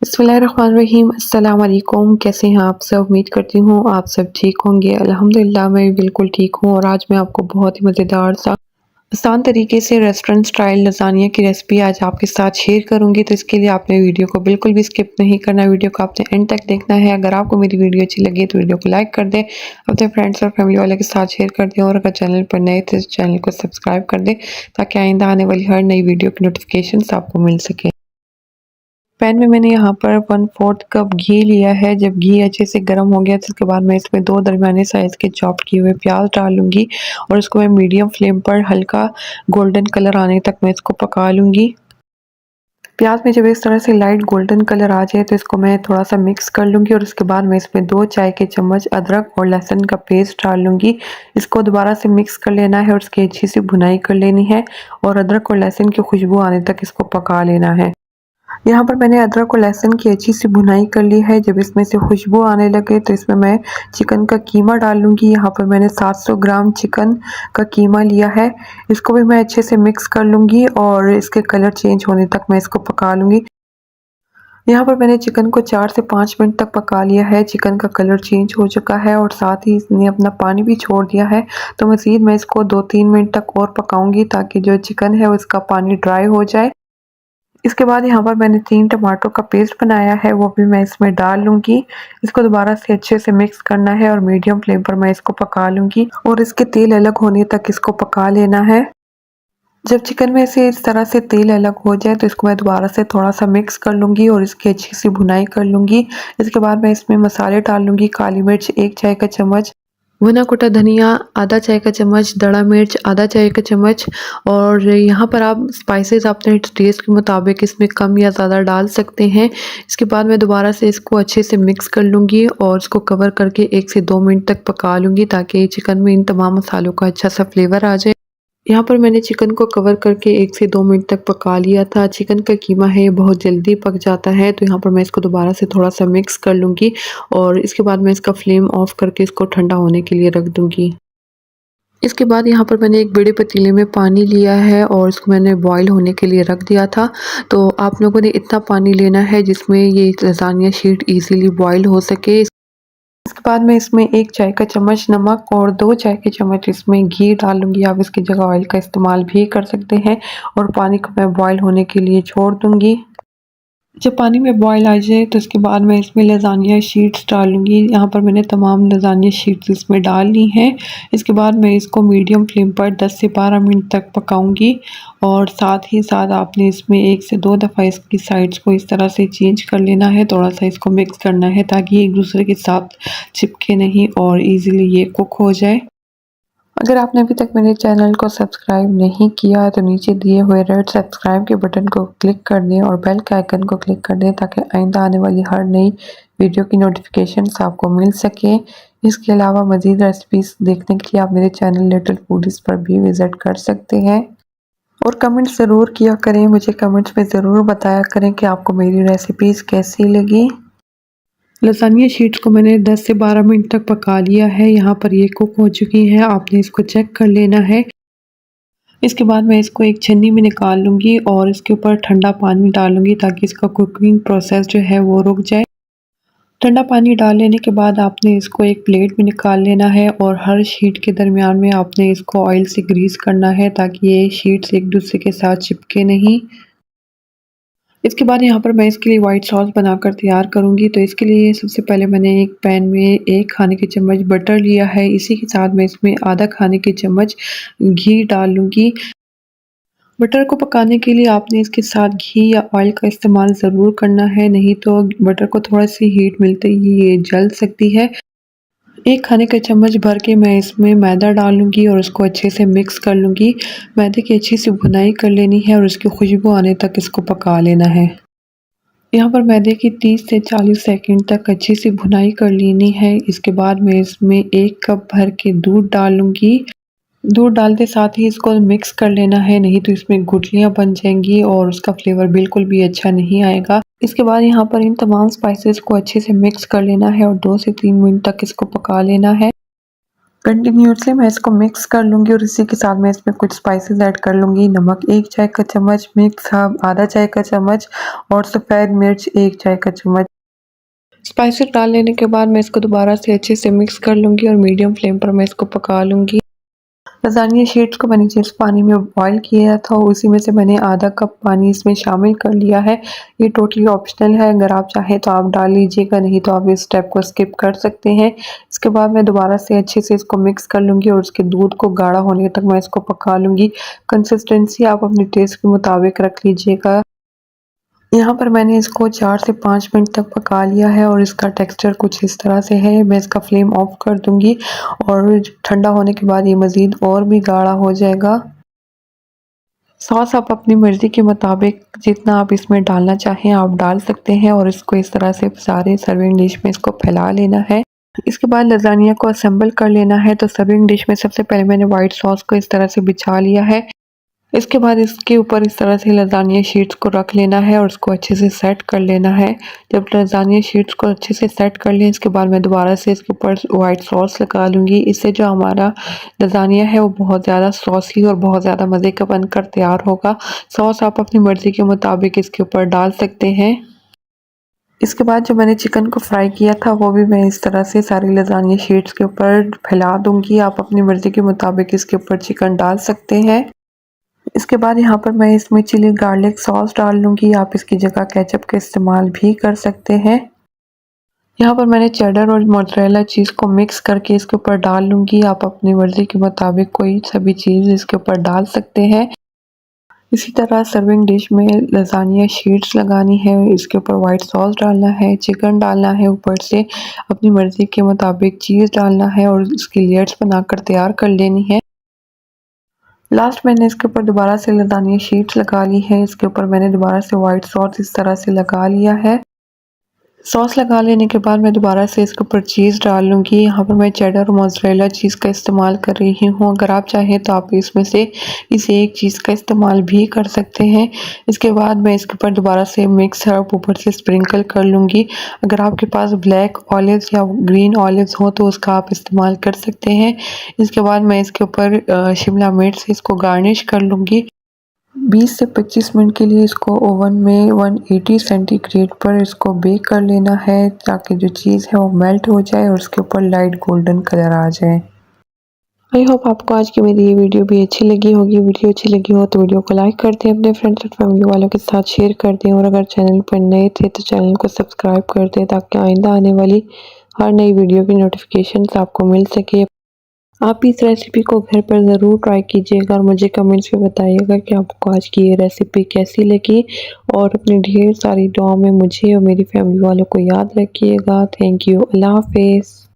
बिस्मिल्लाहिर्रहमानिर्रहीम। अस्सलाम वालेकुम। कैसे हैं आप सब? उम्मीद करती हूँ आप सब ठीक होंगे। अल्हम्दुलिल्लाह मैं बिल्कुल ठीक हूँ और आज मैं आपको बहुत ही मज़ेदार सा आसान तरीके से रेस्टोरेंट स्टाइल लज़ानिया की रेसिपी आज आपके साथ शेयर करूँगी। तो इसके लिए आपने वीडियो को बिल्कुल भी स्किप नहीं करना, वीडियो को आपने एंड तक देखना है। अगर आपको मेरी वीडियो अच्छी लगे तो वीडियो को लाइक कर दें, अपने फ्रेंड्स और फैमिली वाले के साथ शेयर कर दें और अगर चैनल पर नए थे तो चैनल को सब्सक्राइब कर दें ताकि आइंदा आने वाली हर नई वीडियो की नोटिफिकेशन आपको मिल सके। पैन में मैंने यहाँ पर 1/4 कप घी लिया है। जब घी अच्छे से गर्म हो गया तो उसके बाद मैं इसमें 2 दरमियाने साइज़ के चॉप किए हुए प्याज डाल लूँगी और इसको मैं मीडियम फ्लेम पर हल्का गोल्डन कलर आने तक मैं इसको पका लूँगी। प्याज में जब इस तरह से लाइट गोल्डन कलर आ जाए तो इसको मैं थोड़ा सा मिक्स कर लूँगी और उसके बाद मैं इसमें 2 चाय के चम्मच अदरक और लहसुन का पेस्ट डाल लूँगी। इसको दोबारा से मिक्स कर लेना है और उसकी अच्छी सी भुनाई कर लेनी है और अदरक और लहसुन की खुशबू आने तक इसको पका लेना है। यहाँ पर मैंने अदरक और लहसुन की अच्छी सी भुनाई कर ली है। जब इसमें से खुशबू आने लगे तो इसमें मैं चिकन का कीमा डाल लूँगी। यहाँ पर मैंने 700 ग्राम चिकन का कीमा लिया है। इसको भी मैं अच्छे से मिक्स कर लूँगी और इसके कलर चेंज होने तक मैं इसको पका लूँगी। यहाँ पर मैंने चिकन को 4 से 5 मिनट तक पका लिया है। चिकन का कलर चेंज हो चुका है और साथ ही इसने अपना पानी भी छोड़ दिया है। तो मज़ीद मैं इसको 2-3 मिनट तक और पकाऊंगी ताकि जो चिकन है उसका पानी ड्राई हो जाए। इसके बाद यहाँ पर मैंने 3 टमाटर का पेस्ट बनाया है, वो भी मैं इसमें डाल लूँगी। इसको दोबारा से अच्छे से मिक्स करना है और मीडियम फ्लेम पर मैं इसको पका लूँगी और इसके तेल अलग होने तक इसको पका लेना है। जब चिकन में से इस तरह से तेल अलग हो जाए तो इसको मैं दोबारा से थोड़ा सा मिक्स कर लूँगी और इसकी अच्छी सी भुनाई कर लूँगी। इसके बाद मैं इसमें मसाले डाल लूँगी। काली मिर्च 1 चाय का चम्मच, भुना कुटा धनिया आधा चाय का चम्मच, दड़ा मिर्च आधा चाय का चम्मच और यहाँ पर आप स्पाइसेस अपने टेस्ट के मुताबिक इसमें कम या ज़्यादा डाल सकते हैं। इसके बाद मैं दोबारा से इसको अच्छे से मिक्स कर लूँगी और इसको कवर करके 1 से 2 मिनट तक पका लूँगी ताकि चिकन में इन तमाम मसालों का अच्छा सा फ्लेवर आ जाए। यहाँ पर मैंने चिकन को कवर करके 1 से 2 मिनट तक पका लिया था। चिकन का कीमा है ये बहुत जल्दी पक जाता है तो यहाँ पर मैं इसको दोबारा से थोड़ा सा मिक्स कर लूँगी और इसके बाद मैं इसका फ्लेम ऑफ करके इसको ठंडा होने के लिए रख दूँगी। इसके बाद यहाँ पर मैंने एक बड़े पतीले में पानी लिया है और इसको मैंने बॉईल होने के लिए रख दिया था। तो आप लोगों ने इतना पानी लेना है जिसमें ये लज़ानिया शीट ईज़िली बॉईल हो सके। इसके बाद मैं इसमें 1 चाय का चम्मच नमक और 2 चाय के चम्मच इसमें घी डाल लूँगी। आप इसकी जगह ऑयल का इस्तेमाल भी कर सकते हैं और पानी को मैं बॉईल होने के लिए छोड़ दूँगी। जब पानी में बॉईल आ जाए तो उसके बाद मैं इसमें लज़ानिया शीट्स डालूँगी। यहाँ पर मैंने तमाम लज़ानिया शीट्स इसमें डाल ली हैं। इसके बाद मैं इसको मीडियम फ्लेम पर 10 से 12 मिनट तक पकाऊँगी और साथ ही साथ आपने इसमें 1 से 2 दफ़ा इसकी साइड्स को इस तरह से चेंज कर लेना है। थोड़ा सा इसको मिक्स करना है ताकि ये एक दूसरे के साथ चिपके नहीं और ईज़िली ये कुक हो जाए। अगर आपने अभी तक मेरे चैनल को सब्सक्राइब नहीं किया है तो नीचे दिए हुए रेड सब्सक्राइब के बटन को क्लिक कर दें और बेल के आइकन को क्लिक कर दें ताकि आइंदा आने वाली हर नई वीडियो की नोटिफिकेशंस आपको मिल सके। इसके अलावा मज़ीद रेसिपीज़ देखने के लिए आप मेरे चैनल लिटिल फूडीज़ पर भी विज़िट कर सकते हैं और कमेंट्स ज़रूर किया करें। मुझे कमेंट्स में ज़रूर बताया करें कि आपको मेरी रेसिपीज़ कैसी लगी। लसानिया शीट्स को मैंने 10 से 12 मिनट तक पका लिया है। यहाँ पर ये कुक हो चुकी हैं, आपने इसको चेक कर लेना है। इसके बाद मैं इसको एक छन्नी में निकाल लूँगी और इसके ऊपर ठंडा पानी डालूँगी ताकि इसका कुकिंग प्रोसेस जो है वो रुक जाए। ठंडा पानी डाल लेने के बाद आपने इसको एक प्लेट में निकाल लेना है और हर शीट के दरमियान में आपने इसको ऑयल से ग्रीस करना है ताकि ये शीट्स एक दूसरे के साथ चिपके नहीं। इसके बाद यहाँ पर मैं इसके लिए वाइट सॉस बनाकर तैयार करूँगी। तो इसके लिए सबसे पहले मैंने एक पैन में 1 खाने के चम्मच बटर लिया है। इसी के साथ मैं इसमें आधा खाने के चम्मच घी डाल लूँगी। बटर को पकाने के लिए आपने इसके साथ घी या ऑयल का इस्तेमाल ज़रूर करना है, नहीं तो बटर को थोड़ा सी हीट मिलते ही ये जल सकती है। 1 खाने का चम्मच भर के मैं इसमें मैदा डाल लूँगी और उसको अच्छे से मिक्स कर लूँगी। मैदे की अच्छी सी भुनाई कर लेनी है और उसकी खुशबू आने तक इसको पका लेना है। यहाँ पर मैदे की 30 से 40 सेकंड तक अच्छी सी भुनाई कर लेनी है। इसके बाद मैं इसमें 1 कप भर के दूध डाल लूँगी। दूध डालते साथ ही इसको मिक्स कर लेना है, नहीं तो इसमें गुठलियाँ बन जाएंगी और उसका फ्लेवर बिल्कुल भी अच्छा नहीं आएगा। इसके बाद यहाँ पर इन तमाम स्पाइसेस को अच्छे से मिक्स कर लेना है और 2 से 3 मिनट तक इसको पका लेना है। कंटिन्यूसली मैं इसको मिक्स कर लूँगी और इसी के साथ मैं इसमें कुछ स्पाइसेस ऐड कर लूँगी। नमक 1 चाय का चम्मच, मिक्स हर्ब आधा चाय का चम्मच और सफ़ेद मिर्च 1 चाय का चम्मच। स्पाइसेस डाल लेने के बाद मैं इसको दोबारा से अच्छे से मिक्स कर लूँगी और मीडियम फ्लेम पर मैं इसको पका लूँगी। लसानिया शीट्स को मैंने जिस पानी में बॉईल किया था उसी में से मैंने आधा कप पानी इसमें शामिल कर लिया है। ये टोटली ऑप्शनल है, अगर आप चाहें तो आप डाल लीजिएगा, नहीं तो आप इस स्टेप को स्किप कर सकते हैं। इसके बाद मैं दोबारा से अच्छे से इसको मिक्स कर लूँगी और उसके दूध को गाढ़ा होने तक मैं इसको पका लूँगी। कंसिस्टेंसी आप अपने टेस्ट के मुताबिक रख लीजिएगा। यहाँ पर मैंने इसको 4 से 5 मिनट तक पका लिया है और इसका टेक्सचर कुछ इस तरह से है। मैं इसका फ्लेम ऑफ कर दूँगी और ठंडा होने के बाद ये मज़ीद और भी गाढ़ा हो जाएगा। सॉस आप अपनी मर्ज़ी के मुताबिक जितना आप इसमें डालना चाहें आप डाल सकते हैं और इसको इस तरह से सारे सर्विंग डिश में इसको फैला लेना है। इसके बाद लसानिया को असेंबल कर लेना है। तो सर्विंग डिश में सबसे पहले मैंने वाइट सॉस को इस तरह से बिछा लिया है। इसके बाद इसके ऊपर इस तरह से लसानिया शीट्स को रख लेना है और उसको अच्छे से सेट कर लेना है। जब लसानिया शीट्स को अच्छे से सेट कर लें इसके बाद मैं दोबारा से इसके ऊपर वाइट सॉस लगा लूँगी। इससे जो हमारा लसानिया है वो बहुत ज़्यादा सॉसी और बहुत ज़्यादा मज़े का बनकर तैयार होगा। सॉस आप अपनी मर्ज़ी के मुताबिक इसके ऊपर डाल सकते हैं। इसके बाद जो मैंने चिकन को फ्राई किया था वो भी मैं इस तरह से सारी लसानिया शीट्स के ऊपर फैला दूँगी। आप अपनी मर्ज़ी के मुताबिक इसके ऊपर चिकन डाल सकते हैं। इसके बाद यहाँ पर मैं इसमें चिली गार्लिक सॉस डाल लूँगी। आप इसकी जगह केचप का इस्तेमाल भी कर सकते हैं। यहाँ पर मैंने चेडर और मोज़रेला चीज़ को मिक्स करके इसके ऊपर डाल लूँगी। आप अपनी मर्ज़ी के मुताबिक कोई सा भी चीज़ इसके ऊपर डाल सकते हैं। इसी तरह सर्विंग डिश में लसानिया शीट्स लगानी है, इसके ऊपर वाइट सॉस डालना है, चिकन डालना है, ऊपर से अपनी मर्ज़ी के मुताबिक चीज़ डालना है और इसकी लेयर्स बनाकर तैयार कर लेनी है। लास्ट मैंने इसके ऊपर दोबारा से लसानिया शीट्स लगा ली है। इसके ऊपर मैंने दोबारा से वाइट सॉस इस तरह से लगा लिया है। सॉस लगा लेने के बाद मैं दोबारा से इसके ऊपर चीज़ डाल लूँगी। यहाँ पर मैं चेडर और मोज़रेला चीज़ का इस्तेमाल कर रही हूँ। अगर आप चाहें तो आप इसमें से किसी एक चीज़ का इस्तेमाल भी कर सकते हैं। इसके बाद मैं इसके ऊपर दोबारा से मिक्स हर्ब ऊपर से स्प्रिंकल कर लूँगी। अगर आपके पास ब्लैक ऑलिव्स या ग्रीन ऑलिव्स हो तो उसका आप इस्तेमाल कर सकते हैं। इसके बाद मैं इसके ऊपर शिमला मिर्च से इसको गार्निश कर लूँगी। 20 से 25 मिनट के लिए इसको ओवन में 180 सेंटीग्रेड पर इसको बेक कर लेना है ताकि जो चीज़ है वो मेल्ट हो जाए और उसके ऊपर लाइट गोल्डन कलर आ जाए। आई होप आपको आज की मेरी ये वीडियो भी अच्छी लगी होगी। वीडियो अच्छी लगी हो तो वीडियो को लाइक कर दें, अपने फ्रेंड्स और फैमिली वालों के साथ शेयर कर दें और अगर चैनल पर नए थे तो चैनल को सब्सक्राइब कर दें ताकि आइंदा आने वाली हर नई वीडियो की नोटिफिकेशन आपको मिल सके। आप इस रेसिपी को घर पर ज़रूर ट्राई कीजिएगा और मुझे कमेंट्स में बताइएगा कि आपको आज की ये रेसिपी कैसी लगी और अपनी ढेर सारी दुआओं में मुझे और मेरी फैमिली वालों को याद रखिएगा। Thank you. अल्लाह हाफिज़।